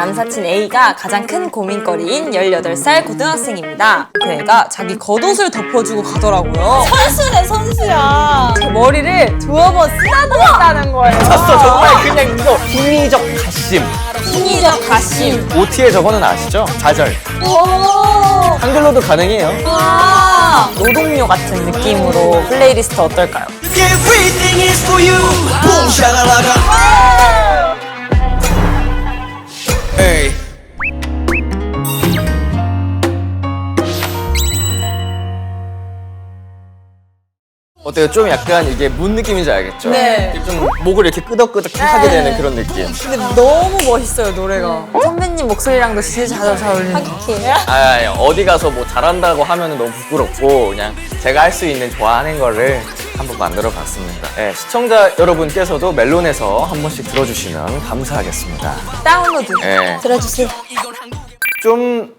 남사친 A가 가장 큰 고민거리인 18살 고등학생입니다. 그 애가 자기 겉옷을 덮어주고 가더라고요. 선수네, 선수야. 제 머리를 두어 번 쓰다듬었다는 거예요. 졌어 정말 그냥 이거 흥미적 가심. 흥미적 가심. OT에 저거는 아시죠? 좌절. 오. 한글로도 가능해요. 와, 노동요 같은 느낌으로 플레이리스트 어떨까요? Everything is for you. Boom, shakalaka. Hey. 어때요? 좀 약간 이게 뭔 느낌인지 알겠죠? 네. 좀 목을 이렇게 끄덕끄덕하게 되는 그런 느낌. 근데 너무 멋있어요, 노래가. 선배님 목소리랑도 진짜 잘 어울리는 것 같아요. 아, 어디 가서 뭐 잘한다고 하면 너무 부끄럽고 그냥 제가 할 수 있는 좋아하는 거를 한번 만들어 봤습니다. 네, 시청자 여러분께서도 멜론에서 한 번씩 들어주시면 감사하겠습니다. 다운로드. 네. 들어주세요. 좀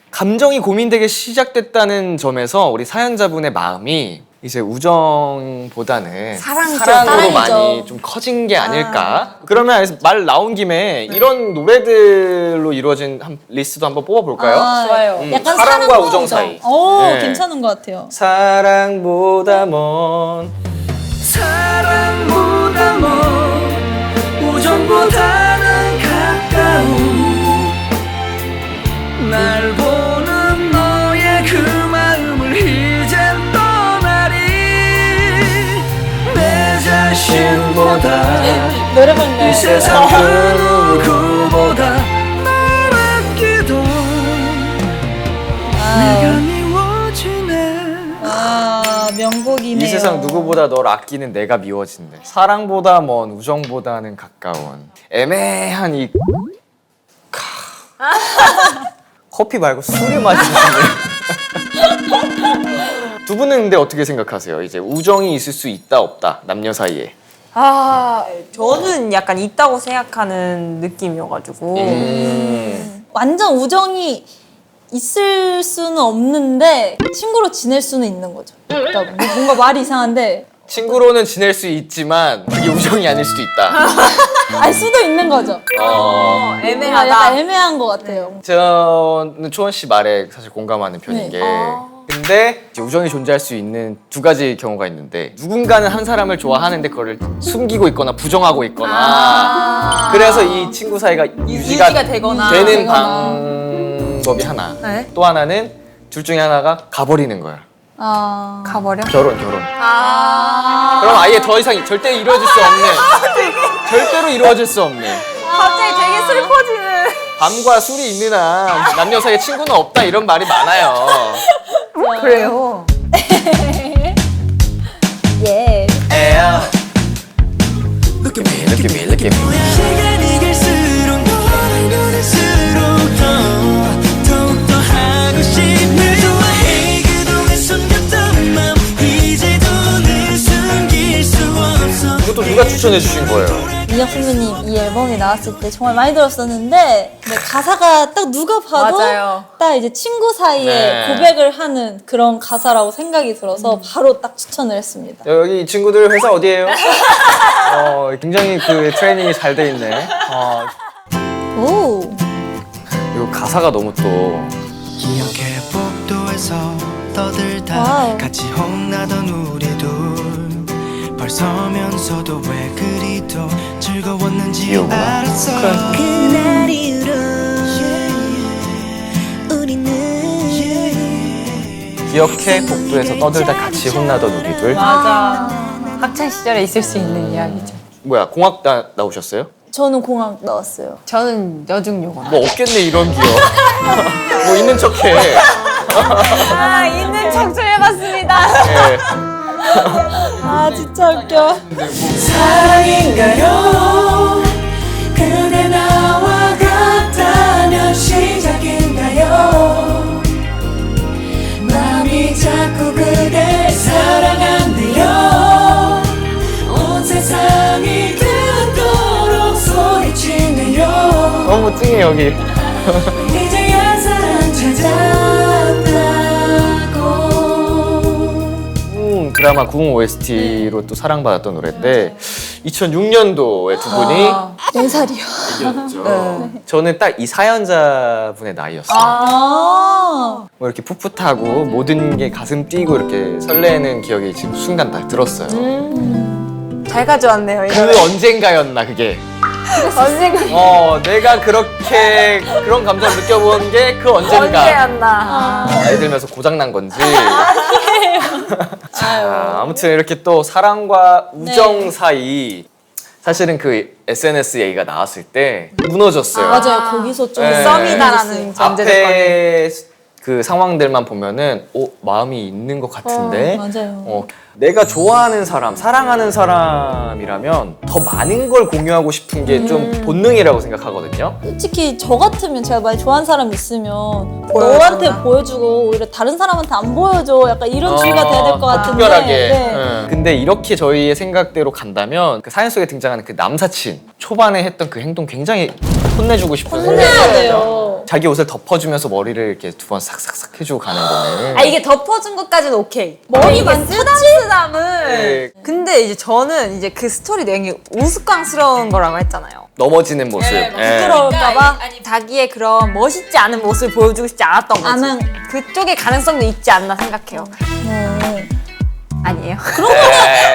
감정이 고민되게 시작됐다는 점에서 우리 사연자분의 마음이 이제 우정보다는 사랑이죠. 사랑으로 사랑이죠. 많이 좀 커진 게 아닐까. 그러면 말 나온 김에 이런 노래들로 이루어진 리스트도 한번 뽑아볼까요? 좋아요. 약간 사랑과 우정 사이. 오, 네. 괜찮은 것 같아요. 사랑보다 먼 사랑보다 먼 우정보다는 가까운 날 보는 너의 그 마음을 이젠 떠나리 내 자신보다 노래방 가요. 이 세상 그 누구보다 날 아끼던 내가 미워지네. 아, 명곡이네요. 이 세상 누구보다 널 아끼는 내가 미워진대. 사랑보다 먼 우정보다는 가까운 애매한 이 커피 말고 술을 마시는데 두 분은 근데 어떻게 생각하세요? 이제 우정이 있을 수 있다 없다 남녀 사이에. 아, 저는 약간 있다고 생각하는 느낌이어가지고. 완전 우정이 있을 수는 없는데 친구로 지낼 수는 있는 거죠. 그러니까 뭔가 말이 이상한데 친구로는 지낼 수 있지만 그게 우정이 아닐 수도 있다. 알 수도 있는 거죠. 애매하다. 약간 애매한 것 같아요. 저는 초원 씨 말에 사실 공감하는 편인 네. 게 근데 이제 우정이 존재할 수 있는 두 가지 경우가 있는데 누군가는 한 사람을 좋아하는데 그거를 숨기고 있거나 부정하고 있거나 그래서 이 친구 사이가 유지가 되거나. 되는 방법이 하나. 네. 또 하나는 둘 중에 하나가 가버리는 거야. 아, 가버려? 결혼. 그럼 아예 더 이상 절대 이루어질 수 없는 절대로 이루어질 수 없는 갑자기 되게 슬퍼지는. 밤과 술이 있는 한 남녀 사이에 친구는 없다 이런 말이 많아요. 그래요. 예. Look at me, Look at me, look at me. 시간이 갈수록 너를 보낼수록 더욱더 하고 싶네 좋아해 그동안 숨겼던 맘 이제도 늘 숨길 수 없어 이것도 누가 추천해 주신 거예요? 민혁 선배님 이 앨범이 나왔을 때 정말 많이 들었었는데 근데 가사가 딱 누가 봐도 맞아요. 딱 이제 친구 사이에 네. 고백을 하는 그런 가사라고 생각이 들어서 바로 딱 추천을 했습니다. 여기 이 친구들 회사 어디예요? 굉장히 그 트레이닝이 잘 돼 있네. 오. 이거 가사가 너무 또 기억해 복도에서 떠들다 와우. 같이 혼나던 우리 둘 벌서면서도 왜 그리도 즐거웠는지 귀여워. 알았어 그날 이후로 우리는 기억해 복도에서 떠들다 같이 혼나던 우리들. 맞아. 학창 시절에 있을 수 있는 이야기죠. 뭐야 공학 나오셨어요? 저는 공학 나왔어요. 저는 여중요고. 뭐 없겠네 이런 기억. 뭐 있는 척해. 아, 있는 척 좀 해봤습니다. 예. 아 진짜 웃겨. 사랑인가요 그대 나와 같다면 시작인가요 마음이 자꾸 그댈 사랑한대요 온 세상이 듣도록 소리치네요 너무 찡해 여기. 이제야 사랑 찾았다고 드라마 궁 OST로 또 사랑받았던 노래인데 2006년도에 두 분이 4살이요. 이겼죠. 저는 딱 이 사연자분의 나이였어요. 뭐 이렇게 풋풋하고 모든 게 가슴 뛰고 이렇게 설레는 기억이 지금 순간 딱 들었어요. 잘 가져왔네요. 그 언젠가였나 그게. 언젠가 내가 그렇게 그런 감정을 느껴본 게 그 언젠가. 언제였나. 나이 들면서 고장난 건지. 자, 아무튼 이렇게 또 사랑과 우정 네. 사이 사실은 그 SNS 얘기가 나왔을 때 무너졌어요. 맞아요. 거기서 좀 네. 썸이다라는 전제조건이. 앞에 그 상황들만 보면은 마음이 있는 것 같은데 맞아요. 내가 좋아하는 사람, 사랑하는 사람이라면 더 많은 걸 공유하고 싶은 게 좀 본능이라고 생각하거든요. 솔직히 저 같으면 제가 많이 좋아하는 사람 있으면 보여준다. 너한테 보여주고 오히려 다른 사람한테 안 보여줘. 약간 이런 주의가 돼야 될 것 더 같은데. 특별하게. 네. 응. 근데 이렇게 저희의 생각대로 간다면 그 사연 속에 등장하는 그 남사친 초반에 했던 그 행동 굉장히 혼내주고 싶어요. 혼내야 돼요. 자기 옷을 덮어주면서 머리를 이렇게 두 번 싹싹싹 해주고 가는 거는. 아 이게 덮어준 것까지는 오케이. 머리만 쓰담쓰담은. 네. 근데 이제 저는 이제 그 스토리 내용이 우스꽝스러운 거라고 했잖아요. 넘어지는 모습. 네, 예. 부끄러울까봐. 아니 자기의 그런 멋있지 않은 모습을 보여주고 싶지 않았던 거지. 안 그쪽의 가능성도 있지 않나 생각해요. 아니에요.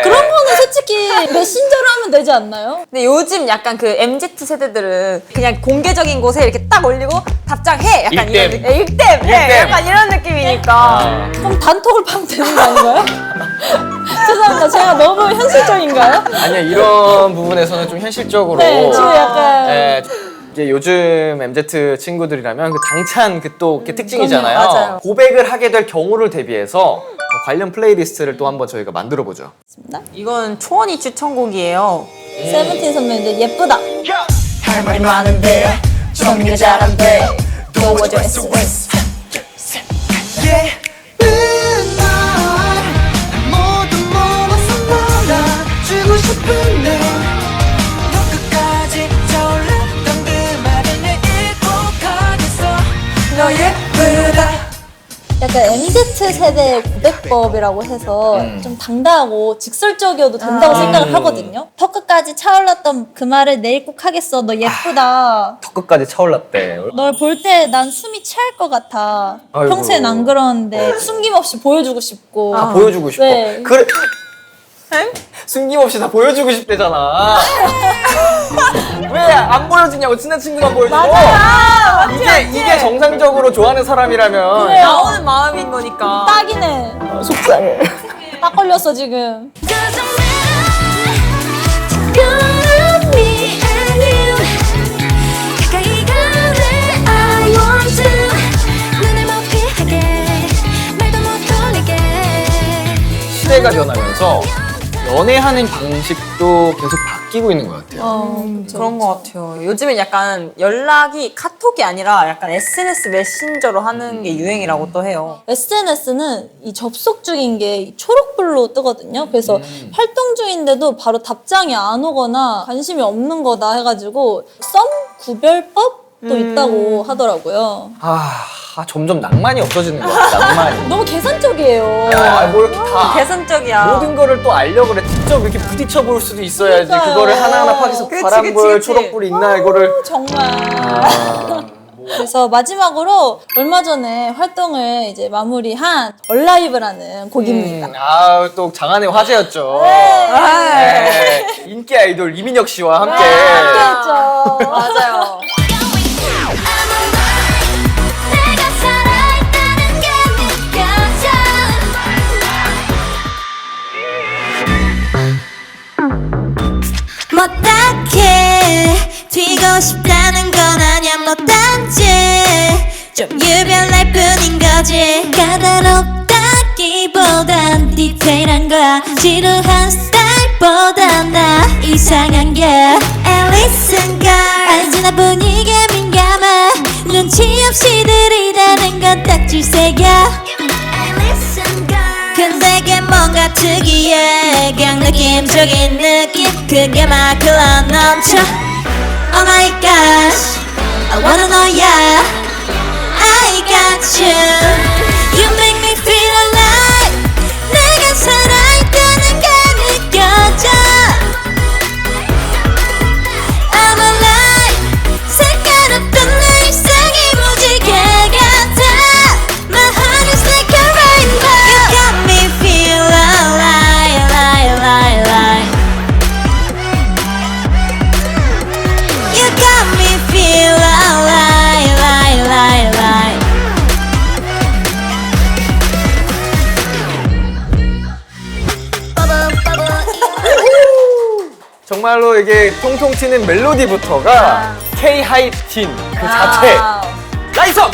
그런 거는 솔직히 메신저로 하면 되지 않나요? 근데 요즘 약간 그 MZ 세대들은 그냥 공개적인 곳에 이렇게 딱 올리고 답장해. 약간 이런 일댐. 느낌. 일댐. 해. 일댐. 약간 이런 느낌이니까. 그럼 단톡을 파면 되는 거 아닌가요? 죄송합니다. 제가 너무 현실적인가요? 아니야, 이런 부분에서는 좀 현실적으로. 네, 지금 약간 예, 이제 요즘 MZ 친구들이라면 그 당찬 그 또 특징이잖아요. 그럼요, 맞아요. 고백을 하게 될 경우를 대비해서 관련 플레이리스트를 또 한번 저희가 만들어 보죠. 이건 초원이 추천곡이에요. 세븐틴 선배님들 예쁘다. 할 말이 많은데 정리가 잘 안 돼. 도와줘 SOS. 예쁜 날 모두 모아서 놀아주고 싶은데 너 끝까지 저올랐던 그 말을 내 잊고가겠어. 너 예쁘다. 약간 MZ 세대의 고백법이라고 해서 좀 당당하고 직설적이어도 된다고 생각을 하거든요. 턱 끝까지 차올랐던 그 말을 내일 꼭 하겠어. 너 예쁘다. 턱 끝까지 차올랐대. 널 볼 때 난 숨이 취할 것 같아. 아이고. 평소엔 안 그러는데 숨김없이 보여주고 싶고. 다 보여주고 싶어. 네. 그래. 숨김없이 다 보여주고 싶대잖아. 왜 안 보여주냐고, 친한 친구만 보여주고. 이게 정상적으로 좋아하는 사람이라면. 그래요. 나오는 마음인 거니까. 딱이네. 속상해. 딱 걸렸어 지금. 시대가 변하면서 연애하는 방식도 계속 바뀌고 있는 것 같아요. 그런 것 같아요. 요즘엔 약간 연락이 카톡이 아니라 약간 SNS 메신저로 하는 게 유행이라고 또 해요. SNS는 이 접속 중인 게 초록불로 뜨거든요. 그래서 활동 중인데도 바로 답장이 안 오거나 관심이 없는 거다 해가지고 썸 구별법도 있다고 하더라고요. 점점 낭만이 없어지는 것 같아, 낭만이. 너무 계산적이에요. 뭘 이렇게 다. 개선적이야. 모든 거를 또 알려고 그래. 직접 이렇게 부딪혀 볼 수도 있어야지. 그러니까요. 그거를 하나하나 파악해서 그치, 파란불, 그치. 초록불 있나, 이거를. 정말. 그래서 마지막으로 얼마 전에 활동을 이제 마무리한 얼라이브라는 곡입니다. 또 장안의 화제였죠. 네. 인기 아이돌 이민혁 씨와 함께. 함께했죠. 맞아요. 뭐 딱히 튀고 싶다는 건 아냐 뭐 단지 좀 유별날 뿐인 거지 까다롭다기보단 디테일한 거야 지루한 스타일보단 나 이상한 게 Listen girl 알지 나 분위기에 민감해 눈치 없이 들이대는 건 딱질색이야 Listen girl 근데 그게 뭔가 특이해 그냥 느낌적인 느낌 그게 막 흘러넘쳐 Oh my gosh I wanna know yeah I got you You make me feel alive 내가 살아있다는 게 느껴져 I'm alive 먼저 이게 통통 튀는 멜로디부터가 K-하이틴 그 자체. 라이썸!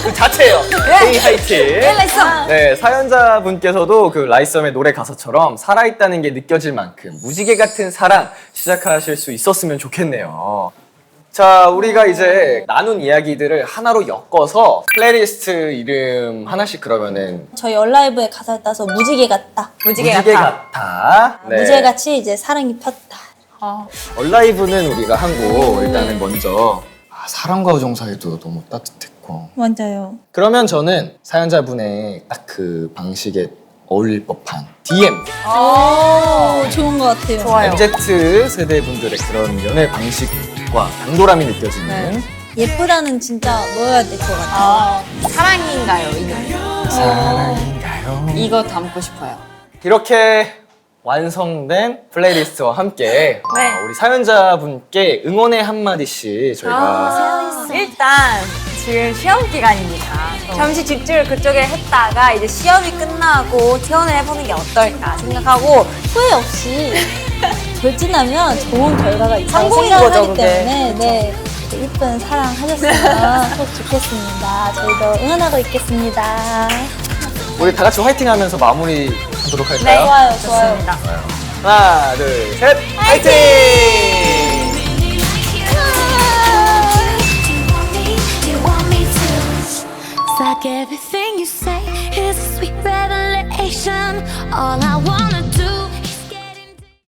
그 자체예요. K-하이틴. 라이썸! 네, 사연자분께서도 그 라이썸의 노래 가사처럼 살아있다는 게 느껴질 만큼 무지개 같은 사랑 시작하실 수 있었으면 좋겠네요. 자, 우리가 이제 나눈 이야기들을 하나로 엮어서 플레이리스트 이름 하나씩 그러면은 저희 얼라이브의 가사를 따서 무지개 같다. 무지개 무지개 같아. 같아. 네. 무지개같이 이제 사랑이 폈다. 얼라이브는 우리가 한고 일단은 먼저 사랑과 우정 사이도 너무 따뜻했고 맞아요. 그러면 저는 사연자분의 딱 그 방식에 어울릴 법한 DM 오, 좋은 것 같아요. 좋아요. MZ 세대 분들의 그런 연애 방식과 당돌함이 느껴지는 예쁘다는 진짜 넣어야 될 것 같아요. 사랑인가요? 이 노래? 사랑인가요? 이거 담고 싶어요. 이렇게 완성된 플레이리스트와 함께 네. 우리 사연자분께 응원의 한마디씩 저희가 일단 지금 시험 기간입니다. 잠시 집중을 그쪽에 했다가 이제 시험이 끝나고 퇴원을 해보는 게 어떨까 생각하고 후회 없이 돌진하면 좋은 결과가 있다고 성공인 생각을 거죠, 하기 그게. 때문에 네, 이쁜 사랑 하셨으면 꼭 좋겠습니다. 저희도 응원하고 있겠습니다. 우리 다 같이 화이팅 하면서 마무리 하도록 할까요? 네, 좋아요, 좋습니다. 하나, 둘, 셋, 화이팅! It's like everything you say is a sweet revelation. All I wanna do